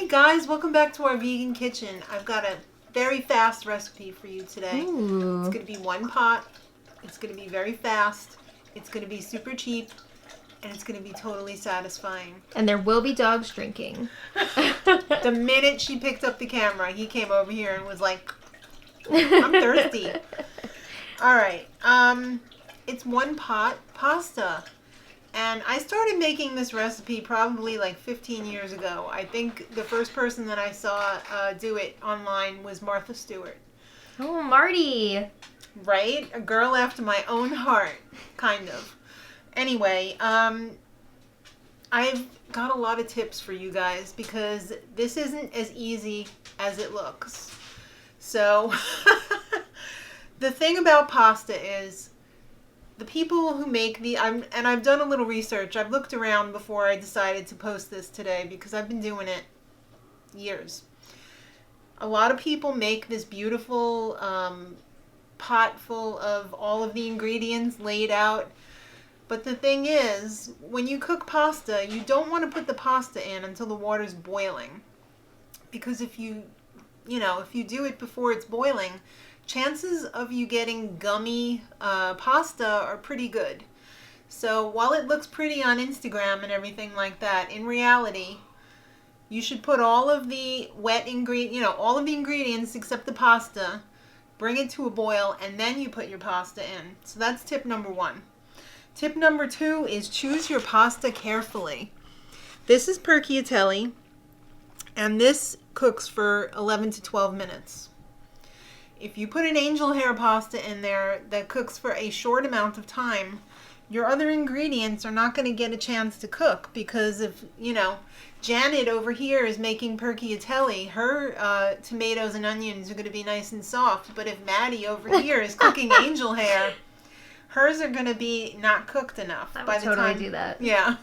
Hey guys, welcome back to our vegan kitchen. I've got a very fast recipe for you today. Ooh. It's going to be one pot. It's going to be very fast. It's going to be super cheap. And it's going to be totally satisfying. And there will be dogs drinking. The minute she picked up the camera, he came over here and was like, I'm thirsty. All right. It's one pot pasta. And I started making this recipe probably like 15 years ago. I think the first person that I saw do it online was Martha Stewart. Oh, Marty. Right? A girl after my own heart, kind of. Anyway, I've got a lot of tips for you guys because this isn't as easy as it looks. So, the thing about pasta is the people who make and I've done a little research. I've looked around before I decided to post this today because I've been doing it years. A lot of people make this beautiful pot full of all of the ingredients laid out. But the thing is, when you cook pasta, you don't want to put the pasta in until the water's boiling. Because if you do it before it's boiling, chances of you getting gummy pasta are pretty good. So while it looks pretty on Instagram and everything like that, in reality, you should put all of the all of the ingredients except the pasta, bring it to a boil, and then you put your pasta in. So that's tip number 1. Tip number 2 is choose your pasta carefully. This is perchiatelli, and this cooks for 11 to 12 minutes. If you put an angel hair pasta in there that cooks for a short amount of time, your other ingredients are not going to get a chance to cook because if, Janet over here is making perchiatelli, her tomatoes and onions are going to be nice and soft. But if Maddie over here is cooking angel hair, hers are going to be not cooked enough. I would totally do that. Yeah.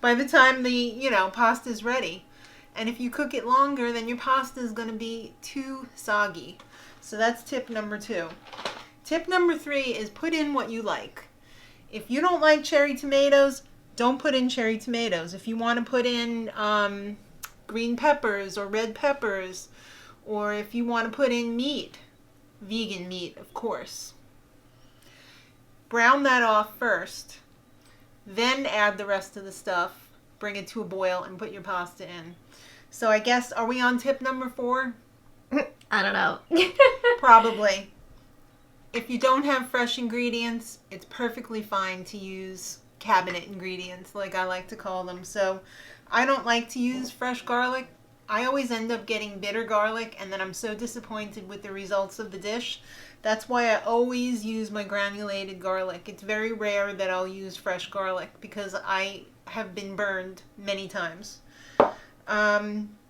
By the time the, pasta is ready. And if you cook it longer, then your pasta is going to be too soggy. So that's tip number 2. Tip number 3 is put in what you like. If you don't like cherry tomatoes, don't put in cherry tomatoes. If you want to put in green peppers or red peppers, or if you want to put in meat, vegan meat, of course. Brown that off first, then add the rest of the stuff, bring it to a boil, and put your pasta in. So I guess, are we on tip number 4? I don't know. Probably. If you don't have fresh ingredients, it's perfectly fine to use cabinet ingredients, like I like to call them. So I don't like to use fresh garlic. I always end up getting bitter garlic, and then I'm so disappointed with the results of the dish. That's why I always use my granulated garlic. It's very rare that I'll use fresh garlic because I have been burned many times.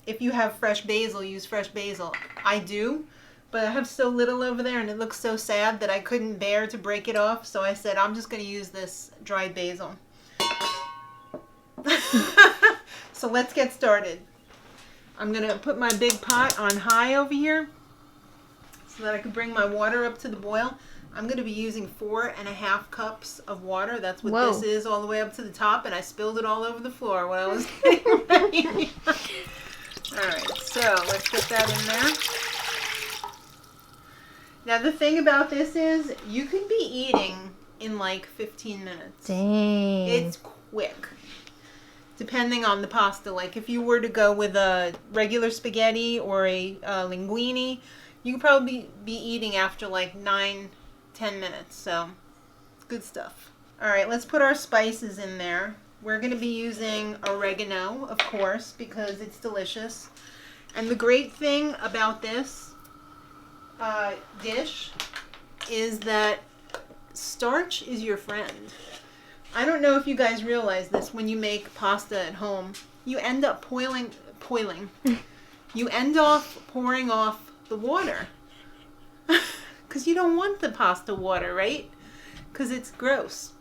If you have fresh basil, use fresh basil. I do, but I have so little over there and it looks so sad that I couldn't bear to break it off. So I said, I'm just going to use this dried basil. So let's get started. I'm going to put my big pot on high over here so that I can bring my water up to the boil. I'm going to be using 4.5 cups of water. That's what Whoa. this is, all the way up to the top, and I spilled it all over the floor when I was getting ready. Alright, so let's get that in there. Now the thing about this is you can be eating in like 15 minutes. Dang. It's quick. Depending on the pasta. Like if you were to go with a regular spaghetti or a linguine, you could probably be eating after like 9-10 minutes. So, good stuff. Alright, let's put our spices in there. We're going to be using oregano, of course, because it's delicious. And the great thing about this dish is that starch is your friend. I don't know if you guys realize this when you make pasta at home. You end up You end up pouring off the water. Because you don't want the pasta water, right? Because it's gross.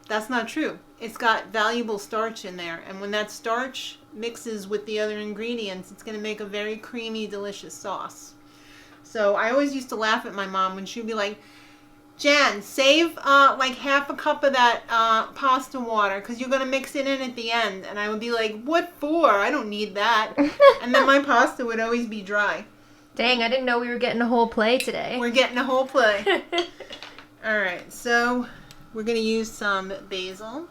That's not true. It's got valuable starch in there. And when that starch mixes with the other ingredients, it's going to make a very creamy, delicious sauce. So I always used to laugh at my mom when she'd be like, Jan, save like half a cup of that pasta water because you're going to mix it in at the end. And I would be like, what for? I don't need that. And then my pasta would always be dry. Dang, I didn't know we were getting a whole play today. We're getting a whole play. All right, so we're going to use some basil.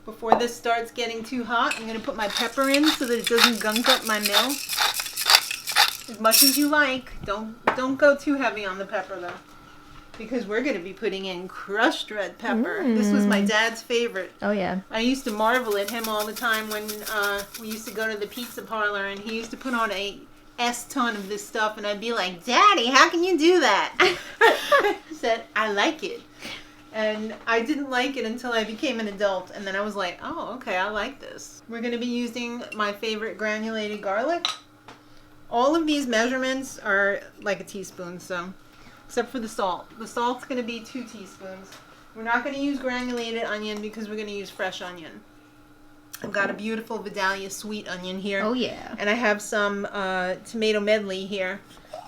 Before this starts getting too hot, I'm going to put my pepper in so that it doesn't gunk up my meal. As much as you like. Don't go too heavy on the pepper, though. Because we're going to be putting in crushed red pepper. This was my dad's favorite. Oh, yeah. I used to marvel at him all the time when we used to go to the pizza parlor, and he used to put on a S-ton of this stuff, and I'd be like, Daddy, how can you do that? He said, I like it. And I didn't like it until I became an adult, and then I was like, oh, okay, I like this. We're going to be using my favorite granulated garlic. All of these measurements are like a teaspoon, so... Except for the salt. The salt's going to be 2 teaspoons. We're not going to use granulated onion because we're going to use fresh onion. I've got a beautiful Vidalia sweet onion here. Oh, yeah. And I have some tomato medley here.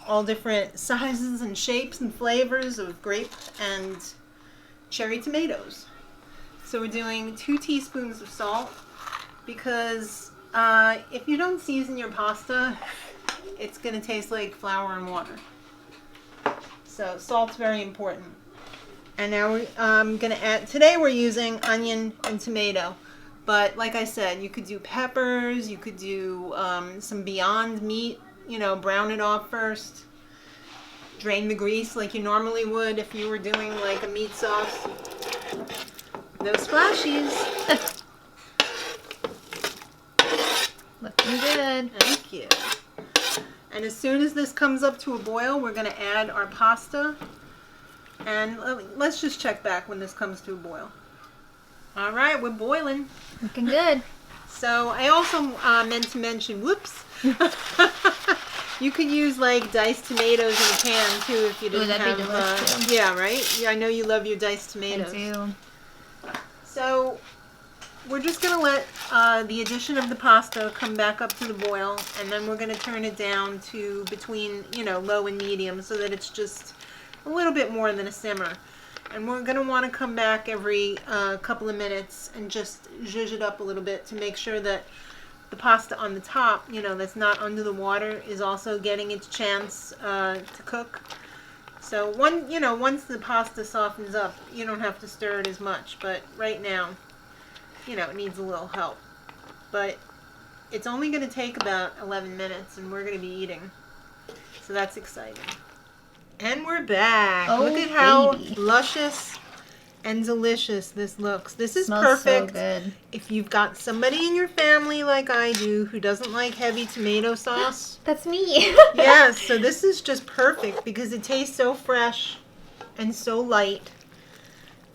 All different sizes and shapes and flavors of grape and cherry tomatoes. So we're doing 2 teaspoons of salt because if you don't season your pasta, it's going to taste like flour and water. So salt's very important. And now I'm going to add, today we're using onion and tomato. But like I said, you could do peppers, you could do some Beyond meat, brown it off first. Drain the grease like you normally would if you were doing like a meat sauce. No splashies. Looking good. Thank you. And as soon as this comes up to a boil, we're going to add our pasta. And let's just check back when this comes to a boil. All right, we're boiling. Looking good. So I also meant to mention, whoops. You could use like diced tomatoes in a pan too if you didn't that'd be delicious too. Yeah, right? Yeah, I know you love your diced tomatoes. I do. So we're just going to let the addition of the pasta come back up to the boil, and then we're going to turn it down to between, low and medium so that it's just a little bit more than a simmer. And we're going to want to come back every couple of minutes and just zhuzh it up a little bit to make sure that the pasta on the top, that's not under the water, is also getting its chance to cook. So once the pasta softens up, you don't have to stir it as much, but right now, it needs a little help. But it's only going to take about 11 minutes, and we're going to be eating. So that's exciting. And we're back. Oh, look at how baby. Luscious and delicious this looks. This is Smells perfect so good. if you've got somebody in your family like I do who doesn't like heavy tomato sauce. That's me. Yeah, so this is just perfect because it tastes so fresh and so light.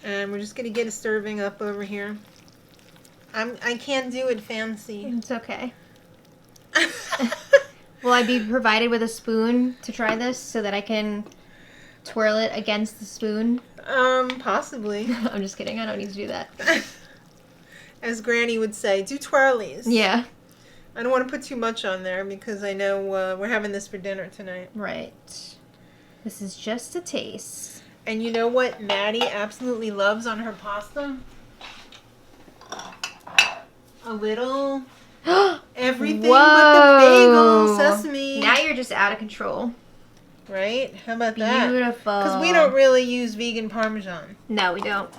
And we're just going to get a serving up over here. I can't do it fancy. It's okay. Will I be provided with a spoon to try this so that I can twirl it against the spoon? Possibly. I'm just kidding. I don't need to do that. As Granny would say, do twirlies. Yeah. I don't want to put too much on there because I know we're having this for dinner tonight. Right. This is just a taste. And you know what Maddie absolutely loves on her pasta? A little everything but the bagel sesame. Now you're just out of control. Right? How about that? Beautiful. Because we don't really use vegan Parmesan. No, we don't.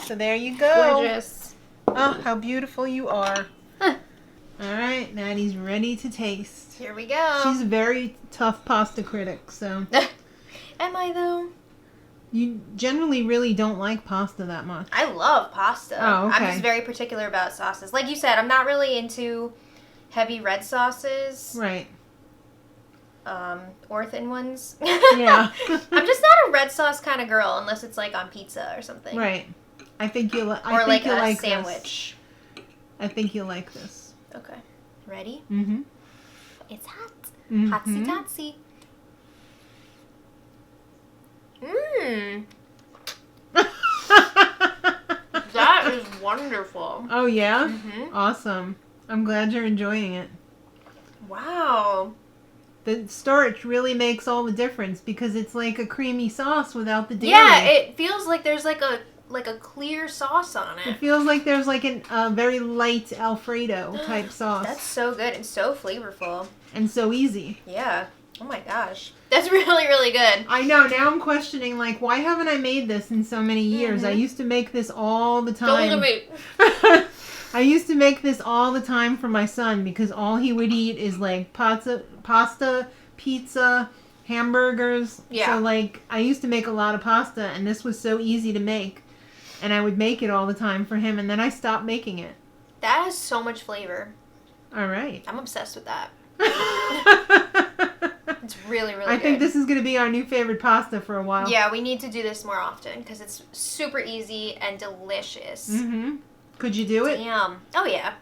So there you go. Gorgeous. Oh, how beautiful you are. All right, Maddie's ready to taste. Here we go. She's a very tough pasta critic, so. Am I though? You generally really don't like pasta that much. I love pasta. Oh, okay. I'm just very particular about sauces. Like you said, I'm not really into heavy red sauces. Right. Or thin ones. Yeah. I'm just not a red sauce kind of girl unless it's like on pizza or something. Right. I think you'll Or like a like sandwich. This. I think you'll like this. Okay. Ready? Mm-hmm. It's hot. Mm-hmm. Hotsy totsy. Mmm. That is wonderful. Oh, yeah? Mm-hmm. Awesome. I'm glad you're enjoying it. Wow. the starch really makes all the difference because it's like a creamy sauce without the dairy. Yeah, it feels like there's like a clear sauce on it. It feels like there's like a very light Alfredo type sauce. That's so good and so flavorful. And so easy. Yeah. Oh my gosh. That's really, really good. I know. Now I'm questioning, like, why haven't I made this in so many years? I used to make this all the time. Don't look at me. I used to make this all the time for my son because all he would eat is like pasta, pizza, hamburgers. Yeah. So like I used to make a lot of pasta and this was so easy to make. And I would make it all the time for him and then I stopped making it. That has so much flavor. All right. I'm obsessed with that. It's really, really good. I think this is going to be our new favorite pasta for a while. Yeah, we need to do this more often because it's super easy and delicious. Mm-hmm. Could you do it? Damn. Oh, yeah.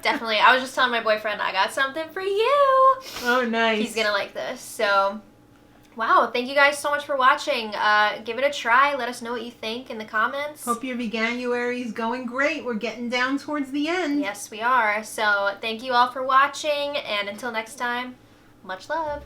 Definitely. I was just telling my boyfriend, I got something for you. Oh, nice. He's going to like this. So, wow. Thank you guys so much for watching. Give it a try. Let us know what you think in the comments. Hope your veganuary is going great. We're getting down towards the end. Yes, we are. So, thank you all for watching. And until next time, much love.